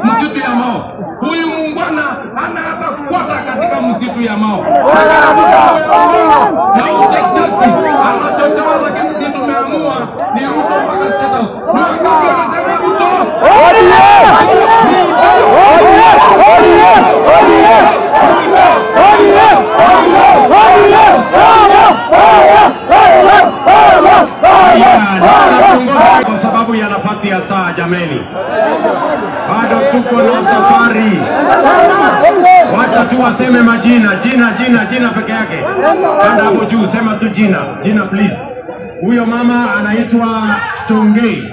msitu ya Mao. Huyu muungwana hana hata kufuata katika msitu ya Mao. Na utekasi anachotawala kama tumeamua ni Ruto mpaka State House. Mwaka anasema Ruto. Kwa sababu ya nafasi ya saa jameni. Bado tuko na safari. Wacha tu waseme majina, jina peke yake. Kanda hapo juu sema tu jina please. Huyo mama anaitwa Tongei.